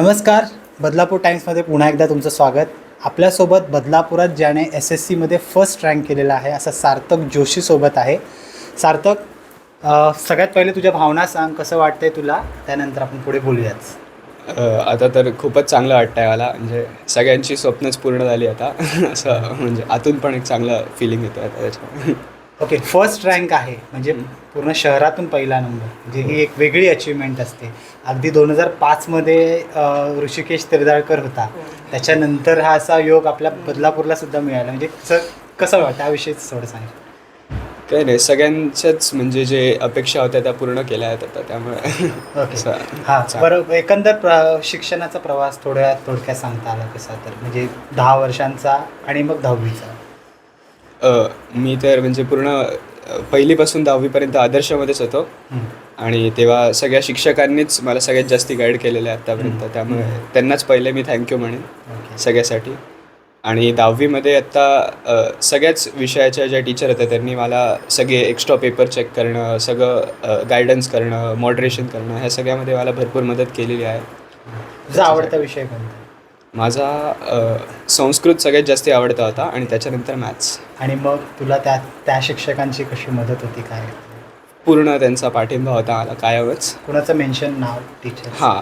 नमस्कार. बदलापूर टाइम्समध्ये पुन्हा एकदा तुमचं स्वागत. आपल्यासोबत बदलापुरात ज्याने SSCमध्ये फर्स्ट रँक केलेला आहे असा सार्थक जोशी सोबत आहे. सार्थक, सगळ्यात पहिले तुझ्या भावना सांग, कसं वाटतंय तुला, त्यानंतर आपण पुढे बोलूयाच. आता तर खूपच चांगलं वाटतं आहे मला. म्हणजे सगळ्यांची स्वप्नच पूर्ण झाली आता असं म्हणजे आतून पण एक चांगलं फिलिंग येतं आता त्याच्या. ओके, फर्स्ट रँक आहे म्हणजे पूर्ण शहरातून पहिला नंबर, म्हणजे ही एक वेगळी अचिव्हमेंट असते. अगदी 2005मध्ये ऋषिकेश तिरदाळकर होता, त्याच्यानंतर हा असा योग आपल्या बदलापूरला सुद्धा मिळाला. म्हणजे कसं वाटतं, त्याविषयीच थोडं सांग. काही नाही, सगळ्यांच्याच म्हणजे जे अपेक्षा होत्या त्या पूर्ण केल्या आहेत आता, त्यामुळे ओके. हां, बरं. एकंदर शिक्षणाचा प्रवास थोडक्यात सांगता आला कसा, तर म्हणजे 10 वर्षांचा आणि मग 10वीचा. मी तर म्हणजे पूर्ण पहिलीपासून 10वीपर्यंत आदर्शमध्येच होतो आणि तेव्हा सगळ्या शिक्षकांनीच मला सगळ्यात जास्ती गाईड केलेलं आहे आत्तापर्यंत, त्यामुळे त्यांनाच पहिले मी थँक्यू म्हणेन सगळ्यासाठी. आणि 10वीमध्ये आत्ता सगळ्याच विषयाच्या ज्या टीचर होत्या त्यांनी मला सगळे एक्स्ट्रा पेपर चेक करणं, सगळं गायडन्स करणं, मॉडरेशन करणं, ह्या सगळ्यामध्ये मला भरपूर मदत केलेली आहे. तुझा आवडता विषय कोणता? माझा संस्कृत सगळ्यात जास्त आवडता होता आणि त्याच्यानंतर मॅथ्स. आणि मग तुला त्या शिक्षकांची कशी मदत होती, काय? पूर्ण त्यांचा पाठिंबा होता मला कायमच. कुणाचं मेन्शन, नाव, टीचर? हां,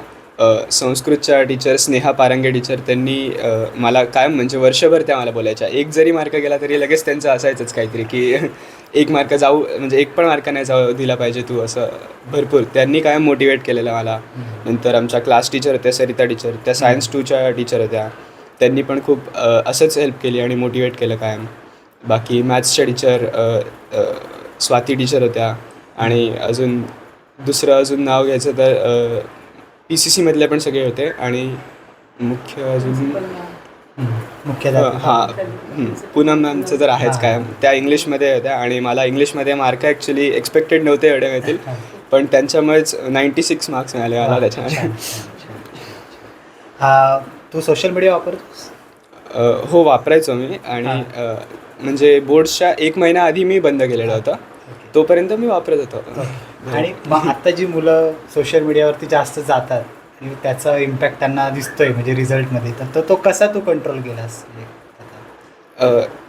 संस्कृतच्या टीचर स्नेहा पारंगे टीचर, त्यांनी मला कायम म्हणजे वर्षभर त्या मला बोलायच्या. एक जरी मार्क गेला तरी लगेच त्यांचं असायचंच काहीतरी की 1 मार्क जाऊ, म्हणजे 1 पण मार्क नाही जाऊ दिला पाहिजे तू, असं भरपूर त्यांनी कायम मोटिवेट केलेलं मला. नंतर आमच्या क्लास टीचर होत्या सरिता टीचर, त्या सायन्स 2च्या टीचर होत्या, त्यांनी पण खूप असंच हेल्प केली आणि मोटिवेट केलं कायम. बाकी मॅथ्सच्या टीचर स्वाती टीचर होत्या. आणि दुसरं नाव घ्यायचं तर PCC मधले पण सगळे होते. आणि मुख्य पूनम मॅमचं तर आहेच कायम, त्या इंग्लिशमध्ये होत्या आणि मला इंग्लिशमध्ये मार्क ॲक्च्युली एक्सपेक्टेड नव्हते एवढे मिळतील, पण त्यांच्यामुळेच 96 मार्क्स मिळाले मला त्याच्यामध्ये. तू सोशल मीडिया वापरतोस? हो, वापरायचो मी. आणि म्हणजे बोर्ड्सच्या 1 महिना आधी मी बंद केलेलं होतं, तोपर्यंत मी वापरत होतो. आणि मग आता जी मुलं सोशल मीडियावरती जास्त जातात आणि त्याचा इम्पॅक्ट त्यांना दिसतोय म्हणजे रिझल्टमध्ये, तर तो कसा तू कंट्रोल केलास?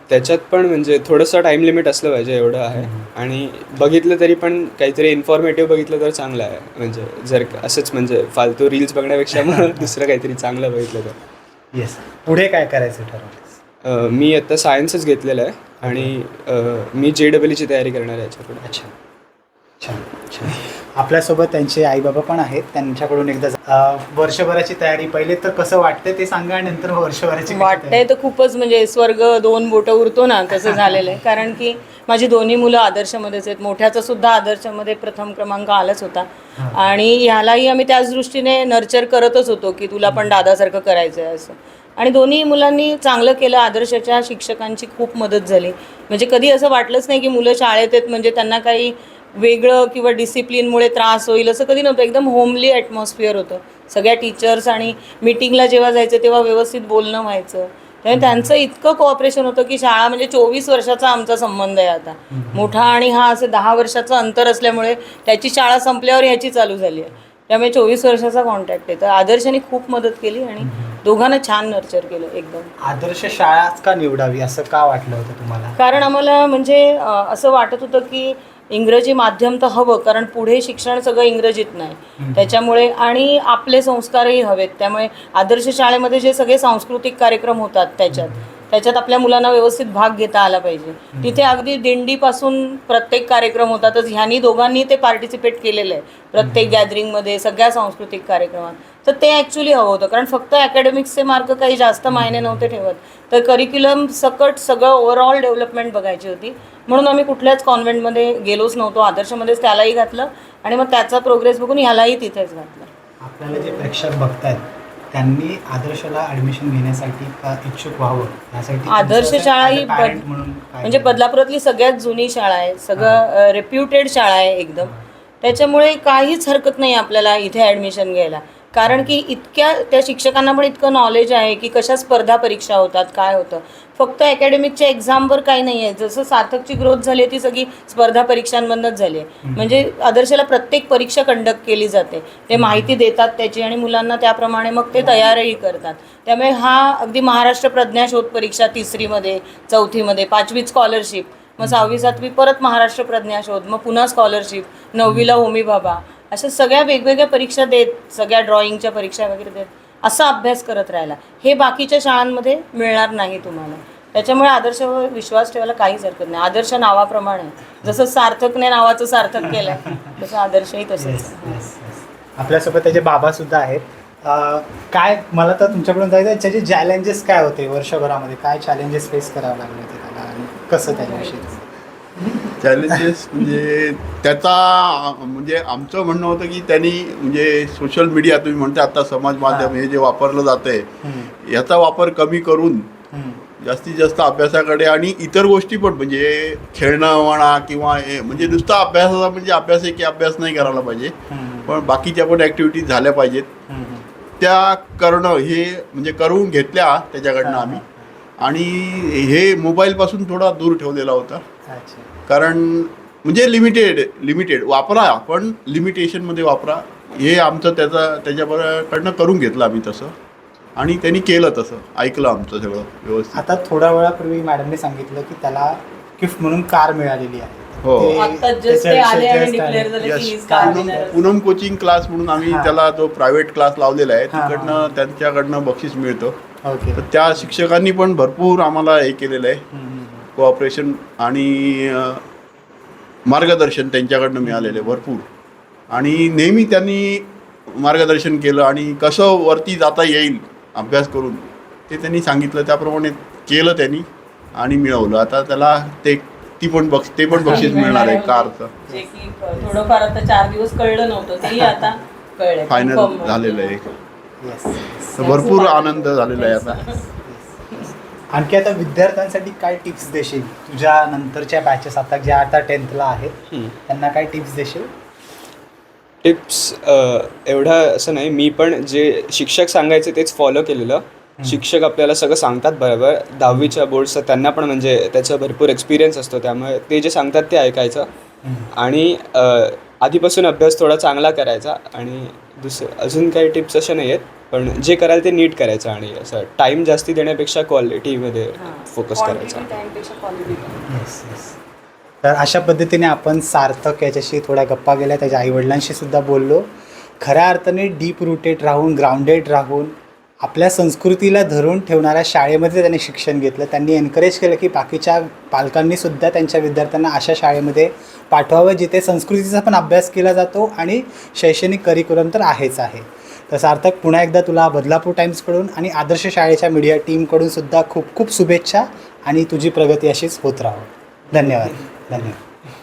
त्याच्यात पण म्हणजे थोडंसं टाईम लिमिट असलं पाहिजे, एवढं आहे. आणि बघितलं तरी पण काहीतरी इन्फॉर्मेटिव्ह बघितलं तर चांगलं आहे. म्हणजे जर असंच म्हणजे फालतू रील्स बघण्यापेक्षा मग दुसरं काहीतरी चांगलं बघितलं तर. येस. पुढे काय करायचं ठरवलं? मी आता सायन्सच घेतलेलं आहे आणि मी JEEची तयारी करणार आहे याच्यापुढे. अच्छा, छान छान. आपल्यासोबत त्यांचे आईबाबा पण आहेत, त्यांच्याकडून एकदा वर्षभराची तयारी पहिले तर कसं वाटतं ते सांगा, आणि नंतर वर्षभराची वाटतंय तर खूपच म्हणजे स्वर्ग 2 बोटं उरतो ना तसं झालेलं आहे. कारण की माझी दोन्ही मुलं आदर्शमध्येच आहेत. मोठ्याचा सुद्धा आदर्शमध्ये प्रथम क्रमांक आलाच होता आणि ह्यालाही आम्ही त्याच दृष्टीने नर्चर करतच होतो की तुला पण दादासारखं करायचं आहे असं. आणि दोन्ही मुलांनी चांगलं केलं. आदर्शाच्या शिक्षकांची खूप मदत झाली. म्हणजे कधी असं वाटलंच नाही की मुलं शाळेत आहेत म्हणजे त्यांना काही वेगळं किंवा डिसिप्लिनमुळे त्रास होईल असं कधी नव्हतं. एकदम होमली ॲटमॉस्फिअर होतं. सगळ्या टीचर्स आणि मीटिंगला जेव्हा जायचं तेव्हा व्यवस्थित बोलणं व्हायचं. त्यामुळे त्यांचं इतकं कोऑपरेशन होतं की शाळा म्हणजे 24 वर्षाचा आमचा संबंध आहे आता. मोठा आणि हा असं 10 वर्षाचं अंतर असल्यामुळे त्याची शाळा संपल्यावर ह्याची चालू झाली आहे. त्यामुळे 24 वर्षाचा कॉन्टॅक्ट आहे. तर आदर्शाने खूप मदत केली आणि दोघांना छान नर्चर केलं एकदम. आदर्श शाळाच का निवडावी असं का वाटलं होतं तुम्हाला? कारण आम्हाला म्हणजे असं वाटत होतं की इंग्रजी माध्यम तर हवं, कारण पुढे शिक्षण सगळं इंग्रजीत नाही त्याच्यामुळे, आणि आपले संस्कारही हवेत. त्यामुळे आदर्श शाळेमध्ये जे सगळे सांस्कृतिक कार्यक्रम होतात त्याच्यात आपल्या मुलांना व्यवस्थित भाग घेता आला पाहिजे. तिथे अगदी दिंडीपासून प्रत्येक कार्यक्रम होतातच. ह्यांनी दोघांनी ते पार्टिसिपेट केलेलं आहे प्रत्येक गॅदरिंगमध्ये, सगळ्या सांस्कृतिक कार्यक्रमात. तर ते ॲक्च्युली हवं होतं, कारण फक्त ॲकॅडमिक्सचे मार्क काही जास्त मायने नव्हते ठेवत. तर करिक्युलम सकट सगळं ओव्हरऑल डेव्हलपमेंट बघायची होती. म्हणून आम्ही कुठल्याच कॉन्व्हेंटमध्ये गेलोच नव्हतो. आदर्शमध्येच त्यालाही घातलं आणि मग त्याचा प्रोग्रेस बघून ह्यालाही तिथेच घातलं. आपल्याला जे प्रेक्षक बघतायत त्यांनी आदर्शला ॲडमिशन घेण्यासाठी इच्छुक व्हावं यासाठी आदर्श शाळा ही म्हणजे बदलापुरातली सगळ्यात जुनी शाळा आहे. सगळं रेप्युटेड शाळा आहे एकदम. त्याच्यामुळे काहीच हरकत नाही आपल्याला इथे ॲडमिशन घ्यायला. कारण की इतक्या त्या शिक्षकांना पण इतकं नॉलेज आहे की कशा स्पर्धा परीक्षा होतात, काय होतं. फक्त अकॅडमिकच्या एक्झामवर काही नाही आहे. जसं सार्थकची ग्रोथ झाली ती सगळी स्पर्धा परीक्षांमधनंच झाली आहे. म्हणजे आदर्शला प्रत्येक परीक्षा कंडक्ट केली जाते, ते माहिती देतात त्याची आणि मुलांना त्याप्रमाणे मग ते तयारही करतात. त्यामुळे हा अगदी महाराष्ट्र प्रज्ञाशोध परीक्षा 3रीमध्ये 4थीमध्ये 5वीत स्कॉलरशिप, मग 6वी 7वी परत महाराष्ट्र प्रज्ञाशोध, मग पुन्हा स्कॉलरशिप, 9वीला होमी बाबा, अशा सगळ्या वेगवेगळ्या परीक्षा देत, सगळ्या ड्रॉइंगच्या परीक्षा वगैरे देत असा अभ्यास करत राहिला. हे बाकीच्या शाळांमध्ये मिळणार नाही तुम्हाला. त्याच्यामुळे आदर्शवर विश्वास ठेवायला काहीच हरकत नाही. आदर्श नावाप्रमाणे जसं सार्थकने नावाचं सार्थक केलं तसं आदर्शही तसंच. आपल्यासोबत त्याचे बाबा सुद्धा आहेत. काय मला तर तुमच्याकडून जायचं त्याचे चॅलेंजेस काय होते वर्षभरामध्ये, काय चॅलेंजेस फेस करावं लागले होते त्याला आणि कसं त्याच्याविषयी? चॅलेंजेस म्हणजे त्याचा म्हणजे आमचं म्हणणं होतं की त्यांनी म्हणजे सोशल मीडिया तुम्ही म्हणता आता समाज माध्यम हे जे वापरलं जातंय याचा वापर कमी करून जास्तीत जास्त अभ्यासाकडे आणि इतर गोष्टी पण म्हणजे खेळणं म्हणा किंवा म्हणजे नुसता अभ्यासाचा म्हणजे अभ्यास आहे की अभ्यास नाही करायला पाहिजे, पण बाकीच्या पण ॲक्टिव्हिटीज झाल्या पाहिजेत त्या करणं हे म्हणजे करून घेतल्या त्याच्याकडनं आम्ही. आणि हे मोबाईलपासून थोडा दूर ठेवलेला होता. कारण म्हणजे लिमिटेड वापरा पण लिमिटेशनमध्ये वापरा हे आमचं त्याच्याकडनं करून घेतलं आम्ही तसं आणि त्यांनी केलं तसं, ऐकलं आमचं सगळं व्यवस्थित. आता थोड्या वेळापूर्वी मॅडमने सांगितलं की त्याला गिफ्ट म्हणून कार मिळालेली आहे. हो, पूनम कोचिंग क्लास म्हणून आम्ही त्याला जो प्रायव्हेट क्लास लावलेला आहे तिकडनं त्यांच्याकडनं बक्षीस मिळतं. तर त्या शिक्षकांनी पण भरपूर आम्हाला हे केलेलं आहे, कोऑपरेशन आणि मार्गदर्शन त्यांच्याकडनं मिळालेलं आहे भरपूर. आणि नेहमी त्यांनी मार्गदर्शन केलं आणि कसं वरती जाता येईल अभ्यास करून ते त्यांनी सांगितलं, त्याप्रमाणे केलं त्यांनी आणि मिळवलं. आता त्याला ते पण बक्षीस मिळणार आहे कारचं. थोडंफार आता 4 दिवस कळलं नव्हतं तेही आता कळलं, फायनल झालेलं आहे. तर भरपूर आनंद झालेला आहे आता. आणखी आता विद्यार्थ्यांसाठी काय टिप्स देशील? तुझ्या नंतरच्या बॅचेस आता ज्या आता 10th आहेत त्यांना काय टिप्स देशील? टिप्स एवढं असं नाही, मी पण जे शिक्षक सांगायचे तेच फॉलो केलेलं. शिक्षक आपल्याला सगळं सांगतात बरोबर. 10वीच्या बोर्ड्सचं त्यांना पण म्हणजे त्याचा भरपूर एक्सपिरियन्स असतो, त्यामुळे ते जे सांगतात ते ऐकायचं आणि आधीपासून अभ्यास थोडा चांगला करायचा. आणि अजून काही टिप्स अशा नाही आहेत, पण जे कराल ते नीट करायचं आणि असं टाईम जास्ती देण्यापेक्षा क्वालिटीमध्ये फोकस करायचा. तर अशा पद्धतीने आपण सार्थक याच्याशी थोड्या गप्पा गेल्या, त्याच्या आईवडिलांशी सुद्धा बोललो. खऱ्या अर्थाने डीप रूटेड राहून, ग्राउंडेड राहून, आपल्या संस्कृतीला धरून ठेवणाऱ्या शाळेमध्ये त्यांनी शिक्षण घेतलं. त्यांनी एनकरेज केलं की बाकीच्या पालकांनीसुद्धा त्यांच्या विद्यार्थ्यांना अशा शाळेमध्ये पाठवावं जिथे संस्कृतीचा पण अभ्यास केला जातो आणि शैक्षणिक करिक्युलम तर आहेच आहे. तर सार्थक, पुन्हा एकदा तुला बदलापूर टाइम्सकडून आणि आदर्श शाळेच्या मीडिया टीमकडून सुद्धा खूप खूप शुभेच्छा आणि तुझी प्रगती अशीच होत राहो. धन्यवाद.